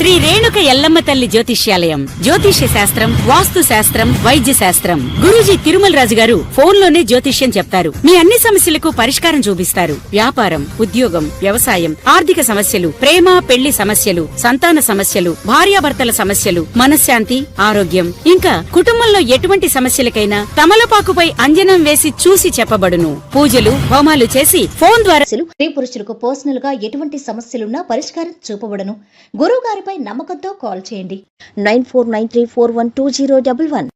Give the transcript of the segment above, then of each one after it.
శ్రీ రేణుక ఎల్లమ్మ తల్లి జ్యోతిష్యాలయం. జ్యోతిష్య శాస్త్రం, వాస్తు శాస్త్రం, వైద్య శాస్త్రం. గురూజీ తిరుమల రాజు గారు ఫోన్ లోనే జ్యోతిష్యం చెప్తారు. మీ అన్ని సమస్యలకు పరిష్కారం చూపిస్తారు. వ్యాపారం, ఉద్యోగం, వ్యవసాయం, ఆర్థిక సమస్యలు, ప్రేమ పెళ్లి సమస్యలు, సంతాన సమస్యలు, భార్యాభర్తల సమస్యలు, మనశ్శాంతి, ఆరోగ్యం, ఇంకా కుటుంబంలో ఎటువంటి సమస్యలకైనా తమలపాకుపై అంజనం వేసి చూసి చెప్పబడును. పూజలు, హోమాలు చేసి ఫోన్ ద్వారా స్త్రీ పురుషులకు పర్సనల్ గా ఎటువంటి సమస్యలున్నా పరిష్కారం చూపబడను. గురువు గారిపై నమ్మకంతో కాల్ చేయండి 9493412011.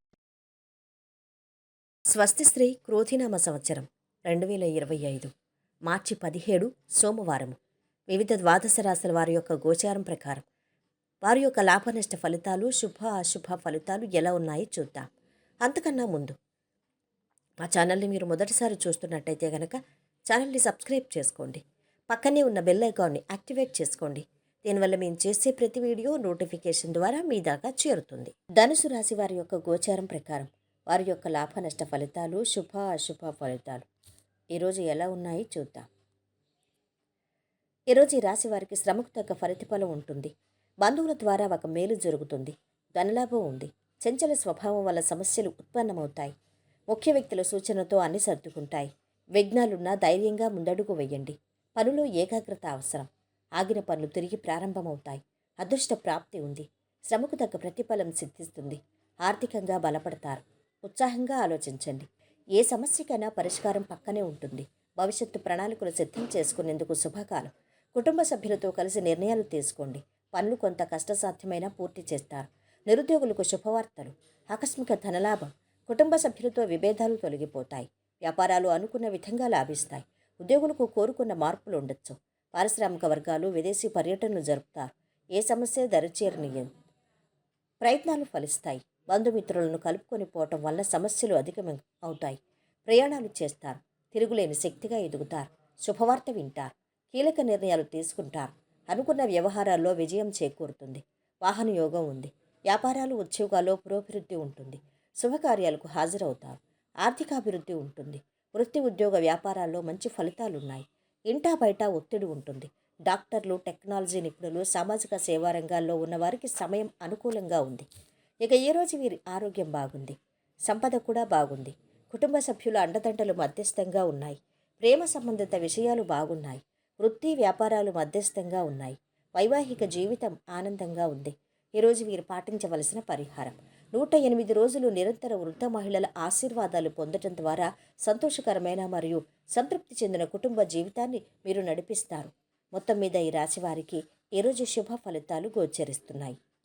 స్వస్తి శ్రీ క్రోధినామ సంవత్సరం 2025 మార్చి 17 సోమవారం. వివిధ ద్వాదశ రాశుల వారి యొక్క గోచారం ప్రకారం వారి యొక్క లాభనష్ట ఫలితాలు, శుభ అశుభ ఫలితాలు ఎలా ఉన్నాయో చూద్దాం. అంతకన్నా ముందు మా ఛానల్ని మీరు మొదటిసారి చూస్తున్నట్టయితే కనుక ఛానల్ని సబ్స్క్రైబ్ చేసుకోండి. పక్కనే ఉన్న బెల్ ఐకాన్ని యాక్టివేట్ చేసుకోండి. దీనివల్ల మేము చేసే ప్రతి వీడియో నోటిఫికేషన్ ద్వారా మీ దాకా చేరుతుంది. ధనుసు రాశి వారి యొక్క గోచారం ప్రకారం వారి యొక్క లాభ నష్ట ఫలితాలు, శుభ అశుభ ఫలితాలు ఈరోజు ఎలా ఉన్నాయి చూద్దాం. ఈరోజు ఈ రాశి వారికి శ్రమకు తగ్గ ఫలితఫలం ఉంటుంది. బంధువుల ద్వారా ఒక మేలు జరుగుతుంది. ధనలాభం ఉంది. చంచల స్వభావం వల్ల సమస్యలు ఉత్పన్నమవుతాయి. ముఖ్య వ్యక్తుల సూచనతో అన్ని సర్దుకుంటాయి. విఘ్నాలున్నా ధైర్యంగా ముందడుగు వెయ్యండి. పనులో ఏకాగ్రత అవసరం. ఆగిన పనులు తిరిగి ప్రారంభమవుతాయి. అదృష్ట ప్రాప్తి ఉంది. శ్రమకు తగ్గ ప్రతిఫలం సిద్ధిస్తుంది. ఆర్థికంగా బలపడతారు. ఉత్సాహంగా ఆలోచించండి. ఏ సమస్యకైనా పరిష్కారం పక్కనే ఉంటుంది. భవిష్యత్తు ప్రణాళికలు సిద్ధం చేసుకునేందుకు శుభకాలం. కుటుంబ సభ్యులతో కలిసి నిర్ణయాలు తీసుకోండి. పనులు కొంత కష్టసాధ్యమైనా పూర్తి చేస్తారు. నిరుద్యోగులకు శుభవార్తలు. ఆకస్మిక ధనలాభం. కుటుంబ సభ్యులతో విభేదాలు తొలగిపోతాయి. వ్యాపారాలు అనుకున్న విధంగా లాభిస్తాయి. ఉద్యోగులకు కోరుకున్న మార్పులు ఉండొచ్చు. పారిశ్రామిక వర్గాలు విదేశీ పర్యటనలు జరుపుతారు. ఏ సమస్య దరిచేరనియదు. ప్రయత్నాలు ఫలిస్తాయి. బంధుమిత్రులను కలుపుకొని పోవటం వల్ల సమస్యలు అధికం అవుతాయి. ప్రయాణాలు చేస్తారు. తిరుగులేని శక్తిగా ఎదుగుతారు. శుభవార్త వింటారు. కీలక నిర్ణయాలు తీసుకుంటారు. అనుకున్న వ్యవహారాల్లో విజయం చేకూరుతుంది. వాహన యోగం ఉంది. వ్యాపారాలు, ఉద్యోగాల్లో పురోభివృద్ధి ఉంటుంది. శుభకార్యాలకు హాజరవుతారు. ఆర్థికాభివృద్ధి ఉంటుంది. వృత్తి, ఉద్యోగ, వ్యాపారాల్లో మంచి ఫలితాలున్నాయి. ఇంటా బయట ఒత్తిడి ఉంటుంది. డాక్టర్లు, టెక్నాలజీ నిపుణులు, సామాజిక సేవా రంగాల్లో ఉన్నవారికి సమయం అనుకూలంగా ఉంది. ఇక ఈ రోజు వీరి ఆరోగ్యం బాగుంది. సంపద కూడా బాగుంది. కుటుంబ సభ్యుల అండదండలు మధ్యస్థంగా ఉన్నాయి. ప్రేమ సంబంధిత విషయాలు బాగున్నాయి. వృత్తి, వ్యాపారాలు మధ్యస్థంగా ఉన్నాయి. వైవాహిక జీవితం ఆనందంగా ఉంది. ఈరోజు వీరు పాటించవలసిన పరిహారం: 108 రోజులు నిరంతర వృద్ధ మహిళల ఆశీర్వాదాలు పొందటం ద్వారా సంతోషకరమైన మరియు సంతృప్తి చెందిన కుటుంబ జీవితాన్ని మీరు నడిపిస్తారు. మొత్తం మీద ఈ రాశి వారికి ఈరోజు శుభ ఫలితాలు గోచరిస్తున్నాయి.